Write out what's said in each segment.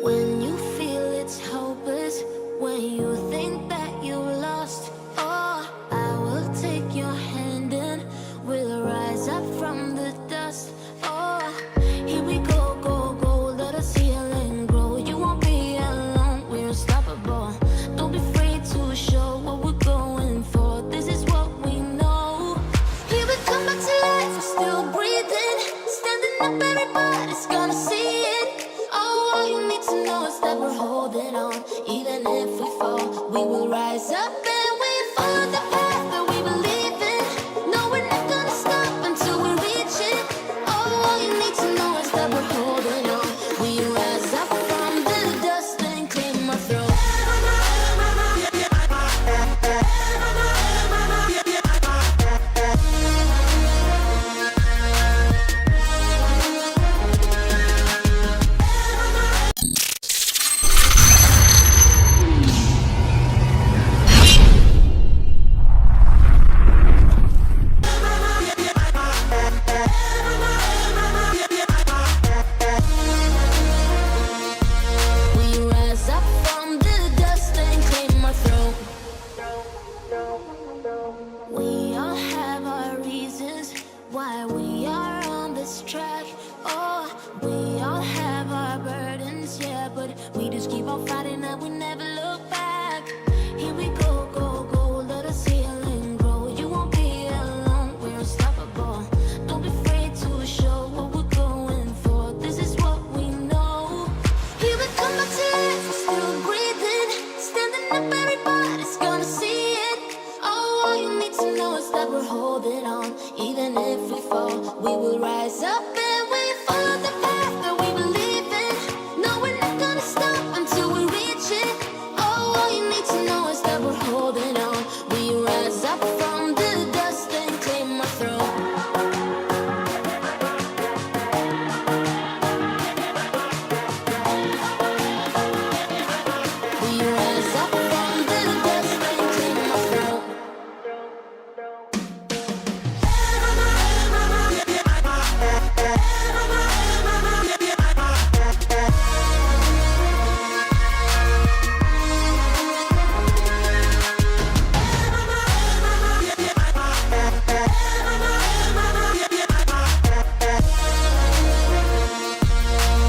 When you feel it's hopeless, when you think that you lost, oh, I will take your hand and we'll rise up from the dust. Oh, here we go, go, go, let us heal and grow. You won't be alone, we're unstoppable. Don't be afraid to show what we're going for. This is what we know. Here we come back to life, we're still breathing. Standing up, everybody's gonna see it. Oh, all you need to know is that we're holding on. Even if we fall, we will rise up and we follow the path that we believe in. No, we're not gonna stop until we reach it. Oh, all you need to know is that we're holding on. We rise up from the dust and clear my throat. We rise up from the dust and clear my throat. We all have our reasons why we are on this track. Oh, we all have our burdens, yeah, but we just keep on fighting and we never look back. Here we go, go, go, let us heal and grow. You won't be alone, we're unstoppable. Don't be afraid to show what we're going for. This is what we know. Here we come back to life, we're still breathing. Standing up, everybody's gonna see it. Oh, all you need to know is that we're holding on. Even if we fall, we will rise up and we follow the path that we believe in. No, we're not gonna stop until we reach it. Oh, all you need to know is that we're holding on. We rise up from the dust and clear my throat. We rise up from the dust and clear my throat.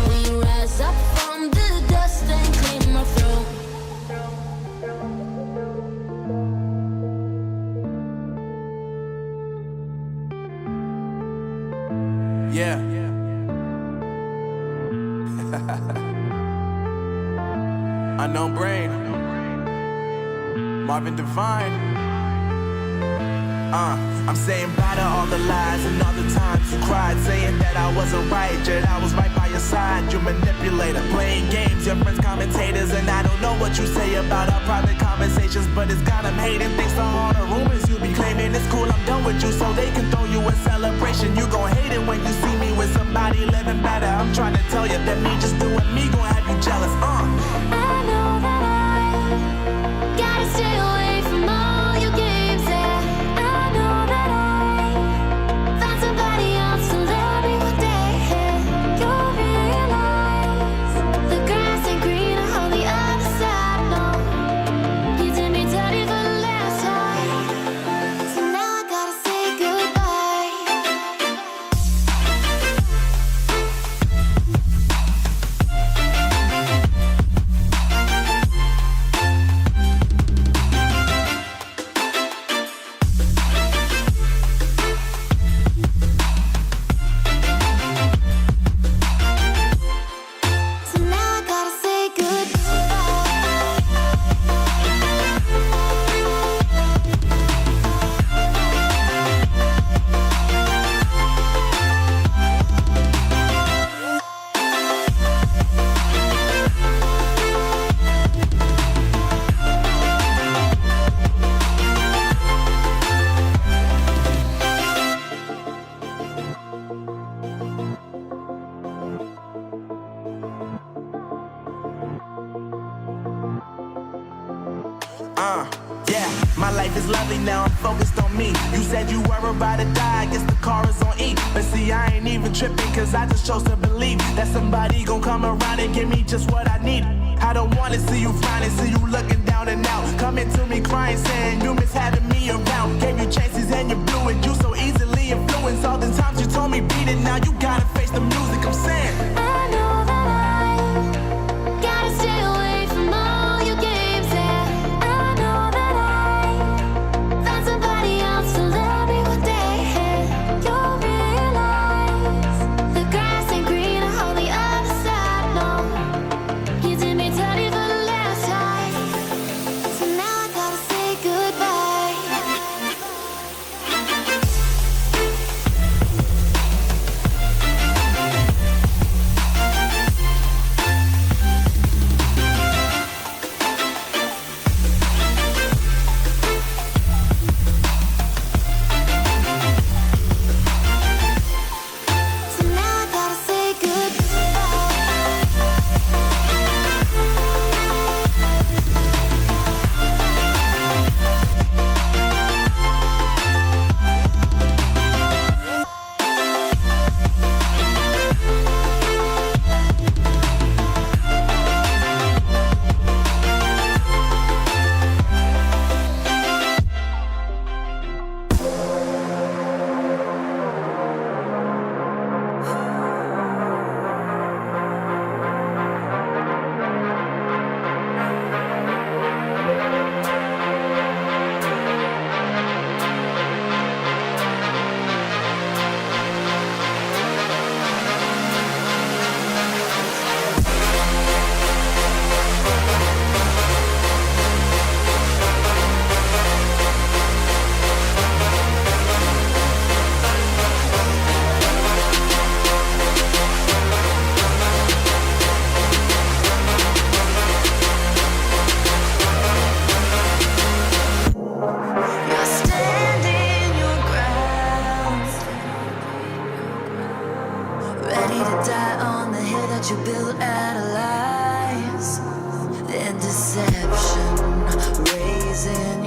We rise up from the dust and clear my throat. Yeah. Unknown Brain. Marvin Devine. I'm saying bye to all the lies and all the times you cried, saying that I wasn't right, yet I was right by your side. You manipulator, playing games, your friends commentators, and I don't know what you say about our private conversations, but it's got them hating. Thanks to all the rumors you be claiming. It's cool, I'm done with you, so they can throw you a celebration. You gon' hate it when you see me with somebody living better. I'm trying to tell you that me just doing me gon' have you jealous. I know that I gotta stay away from all your games. Yeah, I know that I found somebody else to love me one day. You'll realize the grass ain't greener on the other side. No, you did me dirty for the last time, so now I gotta say goodbye. So now I gotta say Yeah, My life is lovely now, I'm focused on me. You said you were about to die, I guess the car is on E. But see, I ain't even tripping, cause I just chose to believe that somebody gon' come around and give me just what I need. I don't wanna see you frowning, see you looking down and out. Coming to me crying, saying you miss having me around. Gave you chances and you blew it, you so easily influenced. All the times you told me beat it, now you gotta face the music, I'm saying. I know that I gotta stay away from all your games, yeah. I know that I found somebody else to love me one day. You'll realize the grass ain't greener on the other side, no. You did me dirty for the last time, so now I gotta say goodbye. So now I gotta say You're standing your ground, ready to die on the hill that you built out of lies and deception, raising